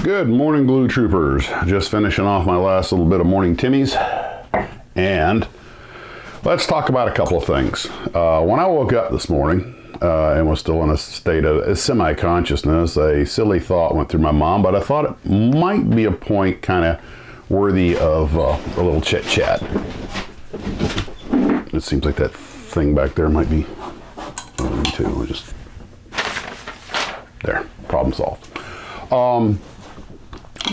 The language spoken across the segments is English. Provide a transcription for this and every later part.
Good morning, Glue Troopers. Just finishing off my last little bit of morning Timmies. And let's talk about a couple of things. When I woke up this morning and was still in a state of semi-consciousness, a silly thought went through my mind, but I thought it might be a point kind of worthy of a little chit-chat. It seems like that thing back there might be... There, problem solved.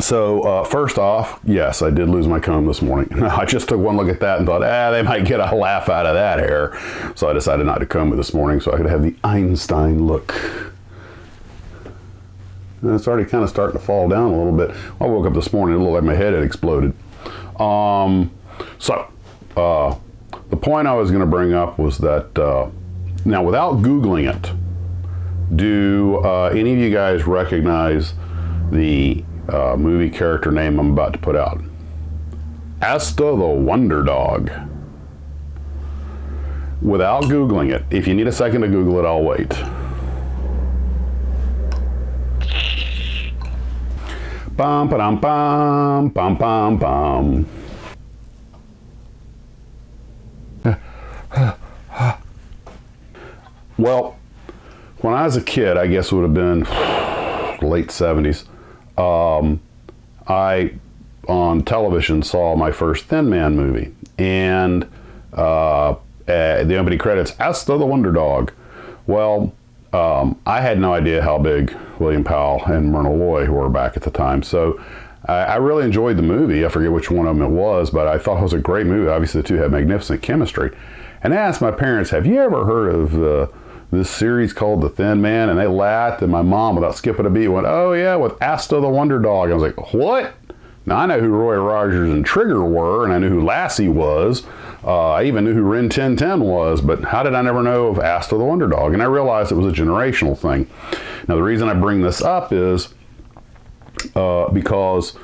So first off, yes, I did lose my comb this morning. I just took one look at that and thought, they might get a laugh out of that hair. So I decided not to comb it this morning so I could have the Einstein look. And it's already kind of starting to fall down a little bit. I woke up this morning, it looked like my head had exploded. The point I was going to bring up was that, now without Googling it, do any of you guys recognize the movie character name I'm about to put out? Asta the Wonder Dog. Without Googling it. If you need a second to Google it, I'll wait. Bum ba dum bum bum bum bum. Well, when I was a kid, I guess it would have been late 70s, I, on television, saw my first Thin Man movie. And the opening credits, Asta the Wonder Dog. Well, I had no idea how big William Powell and Myrna Loy were back at the time. So I really enjoyed the movie. I forget which one of them it was, but I thought it was a great movie. Obviously, the two had magnificent chemistry. And I asked my parents, have you ever heard of this series called The Thin Man? And they laughed, and my mom, without skipping a beat, went, oh yeah, with Asta the Wonder Dog. I was like, what? Now I know who Roy Rogers and Trigger were, and I knew who Lassie was. I even knew who Rin Tin Tin was, but how did I never know of Asta the Wonder Dog? And I realized it was a generational thing. Now the reason I bring this up is because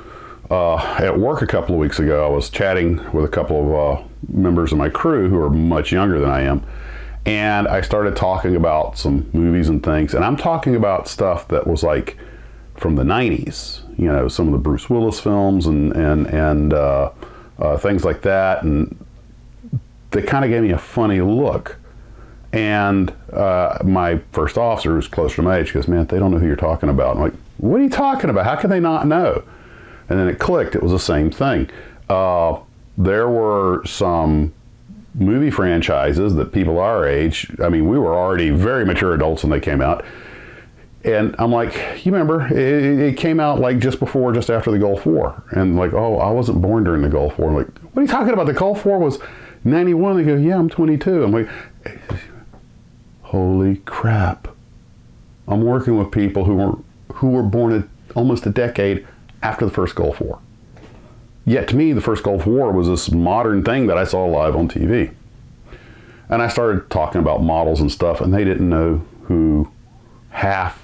at work a couple of weeks ago, I was chatting with a couple of members of my crew who are much younger than I am. And I started talking about some movies and things, and I'm talking about stuff that was like from the 90s, you know, some of the Bruce Willis films and things like that, and they kind of gave me a funny look. And my first officer, who's closer to my age, goes, man, they don't know who you're talking about. I'm like, what are you talking about? How can they not know? And then it clicked, it was the same thing. There were some movie franchises that people our age, I mean, we were already very mature adults when they came out. And I'm like, you remember, it came out like just after the Gulf War. And like, oh, I wasn't born during the Gulf War. I'm like, what are you talking about? The Gulf War was 91. They go, yeah, I'm 22. I'm like, holy crap. I'm working with people who were born almost a decade after the first Gulf War. Yet to me, the first Gulf War was this modern thing that I saw live on TV. And I started talking about models and stuff, and they didn't know who half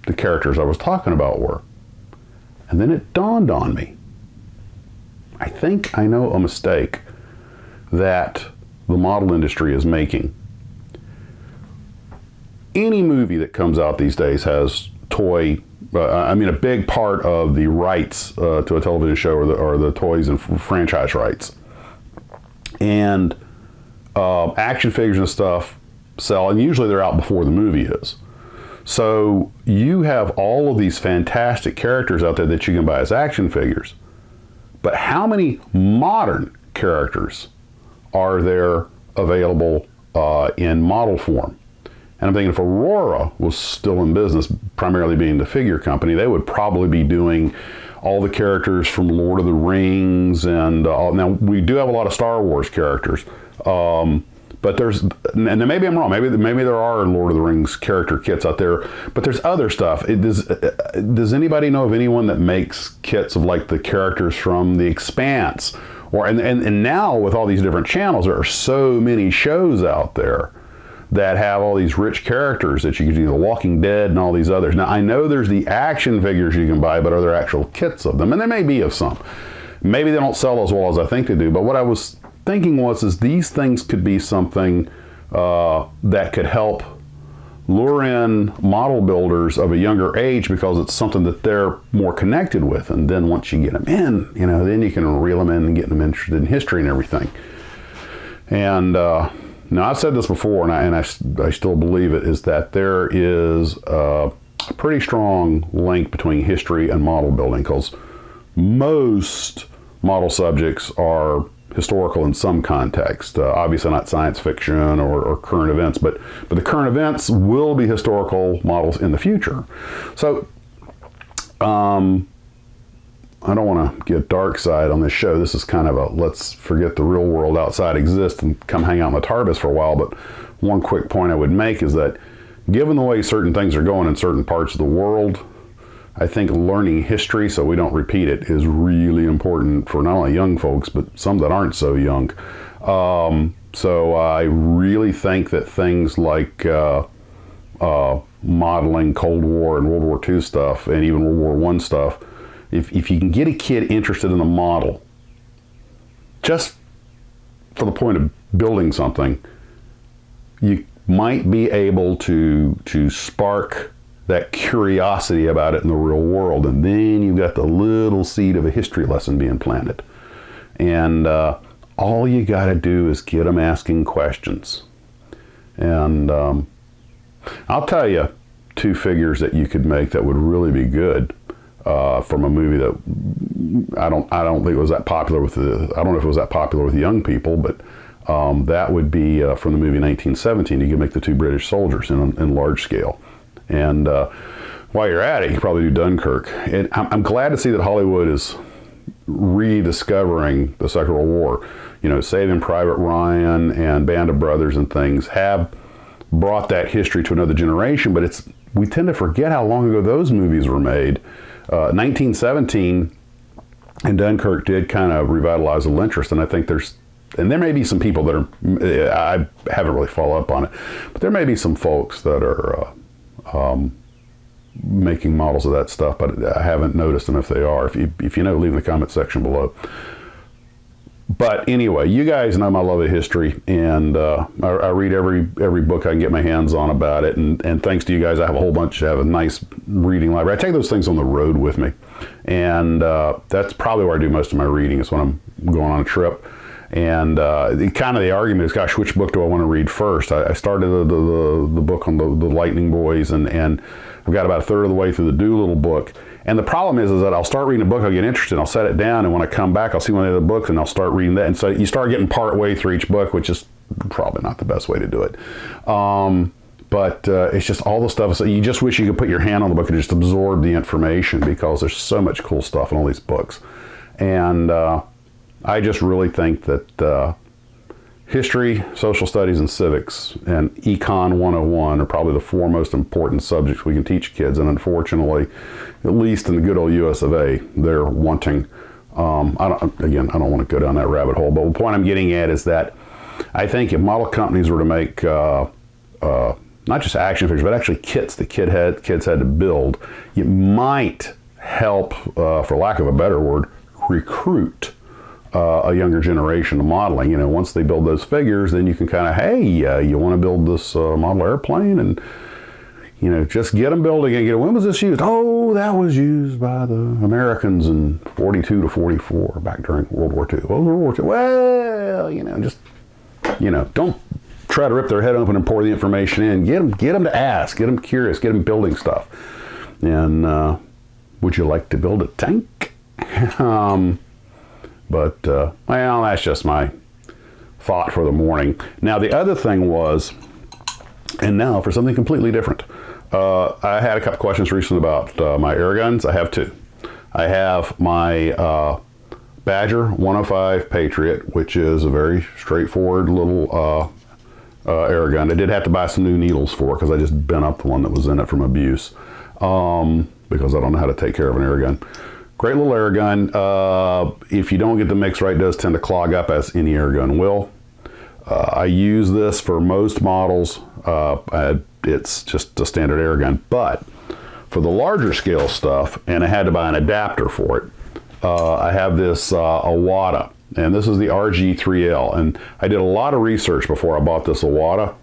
the characters I was talking about were. And then it dawned on me. I think I know a mistake that the model industry is making. Any movie that comes out these days has a big part of the rights to a television show are the toys and franchise rights. And action figures and stuff sell, and usually they're out before the movie is. So you have all of these fantastic characters out there that you can buy as action figures. But how many modern characters are there available in model form? And I'm thinking if Aurora was still in business, primarily being the figure company, they would probably be doing all the characters from Lord of the Rings and now we do have a lot of Star Wars characters, but and maybe I'm wrong. Maybe there are Lord of the Rings character kits out there, but there's other stuff. Does anybody know of anyone that makes kits of like the characters from The Expanse? And now with all these different channels, there are so many shows out there that have all these rich characters that you can do, The Walking Dead and all these others. Now, I know there's the action figures you can buy, but are there actual kits of them? And there may be of some. Maybe they don't sell as well as I think they do, but what I was thinking is these things could be something that could help lure in model builders of a younger age because it's something that they're more connected with. And then once you get them in, then you can reel them in and get them interested in history and everything. And now I've said this before, and I still believe it, is that there is a pretty strong link between history and model building, because most model subjects are historical in some context. Obviously not science fiction or current events, but the current events will be historical models in the future. So I don't want to get dark side on this show. This is kind of a let's forget the real world outside exists and come hang out in the TARDIS for a while. But one quick point I would make is that given the way certain things are going in certain parts of the world, I think learning history so we don't repeat it is really important for not only young folks, but some that aren't so young. So I really think that things like modeling Cold War and World War II stuff, and even World War I stuff, if you can get a kid interested in the model, just for the point of building something, you might be able to spark that curiosity about it in the real world, and then you've got the little seed of a history lesson being planted. And all you got to do is get them asking questions. And I'll tell you 2 figures that you could make that would really be good from a movie that I don't think it was that popular with I don't know if it was that popular with young people, but that would be from the movie 1917. You could make the 2 British soldiers in large scale. And while you're at it, you can probably do Dunkirk. And I'm glad to see that Hollywood is rediscovering the Second World War. Saving Private Ryan and Band of Brothers and things have brought that history to another generation, but we tend to forget how long ago those movies were made. 1917 and Dunkirk did kind of revitalize a little interest, and I think there may be some people that I haven't really followed up on it, but there may be some folks that are making models of that stuff, but I haven't noticed them if they are. If you know, leave in the comment section below. But anyway, you guys know my love of history, and I read every book I can get my hands on about it, and thanks to you guys, I have a nice reading library. I take those things on the road with me, and that's probably where I do most of my reading, is when I'm going on a trip. And the argument is, gosh, which book do I want to read first? I started the book on the Lightning Boys, and I've got about a third of the way through the Doolittle book. And the problem is that I'll start reading a book, I'll get interested, I'll set it down, and when I come back, I'll see one of the other books, and I'll start reading that. And so you start getting part way through each book, which is probably not the best way to do it. But it's just all the stuff. So you just wish you could put your hand on the book and just absorb the information, because there's so much cool stuff in all these books. And I just really think that history, social studies, and civics, and Econ 101 are probably the 4 most important subjects we can teach kids. And unfortunately, at least in the good old US of A, they're wanting. I don't want to go down that rabbit hole, but the point I'm getting at is that I think if model companies were to make not just action figures, but actually kits that kids had to build, it might help, for lack of a better word, recruit a younger generation of modeling. Once they build those figures, then you can kind of, hey, you want to build this model airplane, and just get them building it. When was this used? Oh, that was used by the Americans in 42 to 44, back during World War II. World War II. Well, just don't try to rip their head open and pour the information in. Get them to ask. Get them curious. Get them building stuff. And would you like to build a tank? But that's just my thought for the morning. Now, the other thing was, and now for something completely different. I had a couple questions recently about my air guns. I have 2. I have my Badger 105 Patriot, which is a very straightforward little air gun. I did have to buy some new needles for it, because I just bent up the one that was in it from abuse, because I don't know how to take care of an air gun. Great little air gun. If you don't get the mix right, it does tend to clog up, as any air gun will. I use this for most models. It's just a standard air gun. But for the larger scale stuff, and I had to buy an adapter for it, I have this Awada, and this is the RG3L. And I did a lot of research before I bought this Awada.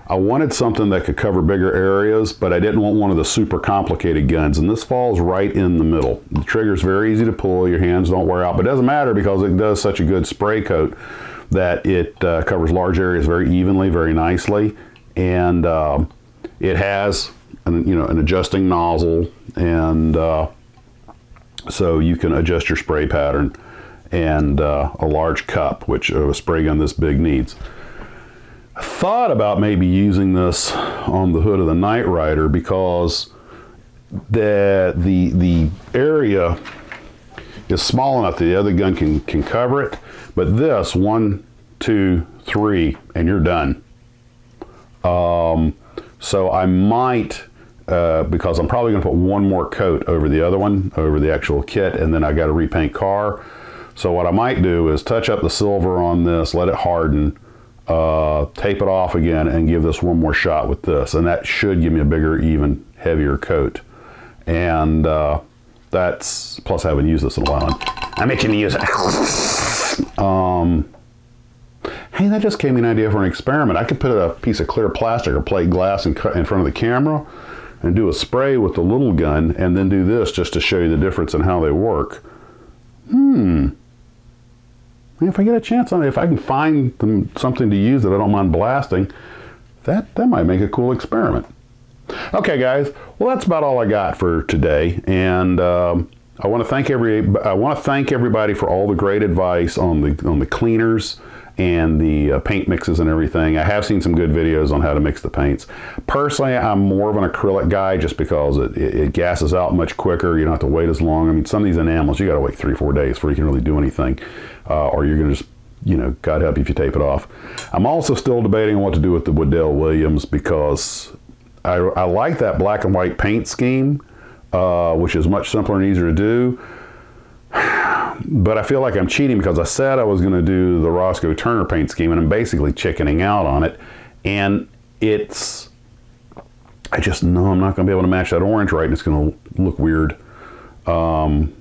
I wanted something that could cover bigger areas, but I didn't want one of the super complicated guns, and this falls right in the middle. The trigger's very easy to pull, your hands don't wear out, but it doesn't matter because it does such a good spray coat that it covers large areas very evenly, very nicely, and it has an adjusting nozzle, and so you can adjust your spray pattern, and a large cup, which a spray gun this big needs. I thought about maybe using this on the hood of the Night Rider because the area is small enough that the other gun can cover it, but this 1, 2, 3, and you're done. So I might, because I'm probably going to put one more coat over the other one, over the actual kit, and then I got to repaint car. So what I might do is touch up the silver on this, let it harden, tape it off again, and give this one more shot with this, and that should give me a bigger, even heavier coat. And that's, plus I haven't used this in a while. I'm itching to use it. Hey, that just gave me an idea for an experiment. I could put a piece of clear plastic or plate glass in front of the camera and do a spray with the little gun, and then do this just to show you the difference in how they work. If I get a chance on it, if I can find something to use that I don't mind blasting, that might make a cool experiment. Okay, guys. Well, that's about all I got for today, and I want to thank everybody for all the great advice on the cleaners and the paint mixes and everything. I have seen some good videos on how to mix the paints. Personally, I'm more of an acrylic guy just because it gasses out much quicker. You don't have to wait as long. I mean, some of these enamels, you got to wait 3 or 4 days before you can really do anything, or you're going to just, God help you if you tape it off. I'm also still debating on what to do with the Waddell Williams because I like that black and white paint scheme, which is much simpler and easier to do. But I feel like I'm cheating because I said I was going to do the Roscoe Turner paint scheme, and I'm basically chickening out on it. And I just know I'm not going to be able to match that orange right, and it's going to look weird. I'm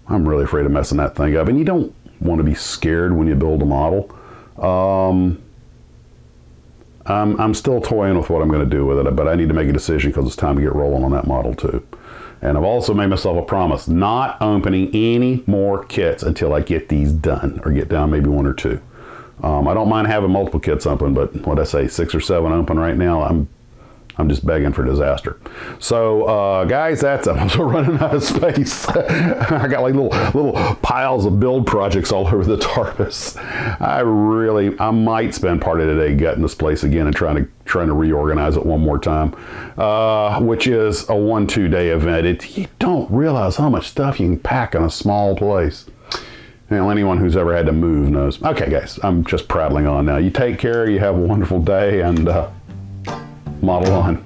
really afraid of messing that thing up. And you don't want to be scared when you build a model. I'm still toying with what I'm going to do with it, but I need to make a decision because it's time to get rolling on that model too. And I've also made myself a promise, not opening any more kits until I get these done, or get down maybe 1 or 2. I don't mind having multiple kits open, but what I say, 6 or 7 open right now, I'm just begging for disaster. So guys, I'm also running out of space. I got like little piles of build projects all over the TARDIS. I might spend part of the day gutting this place again and trying to reorganize it one more time, which is a 1-2 day event. You don't realize how much stuff you can pack in a small place. Well, anyone who's ever had to move knows. Okay, guys, I'm just prattling on now. You take care. You have a wonderful day, and model on.